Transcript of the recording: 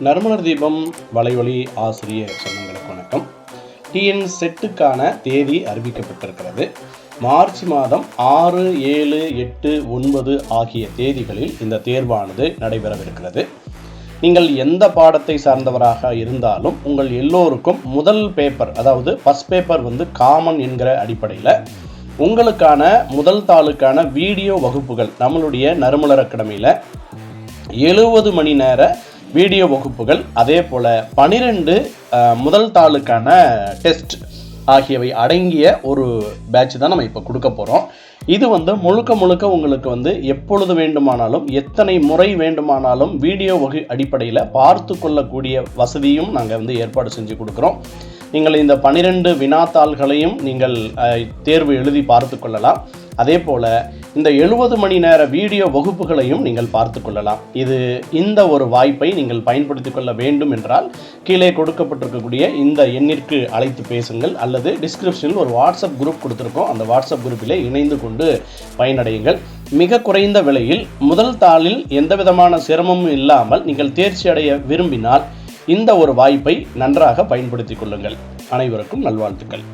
நறுமலர் தீபம் வலைவழி ஆசிரியர் சொந்தங்களுக்கு வணக்கம். டிஎன் செட்டுக்கான தேதி அறிவிக்கப்பட்டிருக்கிறது. மார்ச் மாதம் 6, 7, 8, 9 ஆகிய தேதிகளில் இந்த தேர்வானது நடைபெறவிருக்கிறது. நீங்கள் எந்த பாடத்தை சார்ந்தவராக இருந்தாலும் உங்கள் எல்லோருக்கும் முதல் பேப்பர், அதாவது ஃபர்ஸ்ட் பேப்பர் காமன் என்கிற அடிப்படையில் உங்களுக்கான முதல் தாளுக்கான வீடியோ வகுப்புகள் நம்மளுடைய நறுமலர் அகாடமியில் 70 மணி நேர வீடியோ வகுப்புகள், அதே போல் 12 முதல் தாளுக்கான டெஸ்ட் ஆகியவை அடங்கிய ஒரு பேட்ச் தான் நம்ம இப்போ கொடுக்க போகிறோம். இது முழுக்க உங்களுக்கு எப்பொழுது வேண்டுமானாலும் எத்தனை முறை வேண்டுமானாலும் வீடியோ அடிப்படையில் பார்த்து கொள்ளக்கூடிய வசதியும் நாங்கள் ஏற்பாடு செஞ்சு கொடுக்குறோம். நீங்கள் இந்த 12 வினாத்தாள்களையும் நீங்கள் தேர்வு எழுதி பார்த்து கொள்ளலாம். அதே போல் இந்த 70 மணி நேர வீடியோ வகுப்புகளையும் நீங்கள் பார்த்து கொள்ளலாம். இந்த ஒரு வாய்ப்பை நீங்கள் பயன்படுத்தி கொள்ள வேண்டும் என்றால் கீழே கொடுக்கப்பட்டிருக்கக்கூடிய இந்த எண்ணிற்கு அழைத்து பேசுங்கள், அல்லது டிஸ்கிரிப்ஷனில் ஒரு வாட்ஸ்அப் குரூப் கொடுத்துருக்கோம். அந்த வாட்ஸ்அப் குரூப்பிலே இணைந்து கொண்டு பயனடையுங்கள். மிக குறைந்த விலையில் முதல் தாளில் எந்த விதமான சிரமமும் இல்லாமல் நீங்கள் தேர்ச்சி அடைய விரும்பினால் இந்த ஒரு வாய்ப்பை நன்றாக பயன்படுத்திக் கொள்ளுங்கள். அனைவருக்கும் நல்வாழ்த்துக்கள்.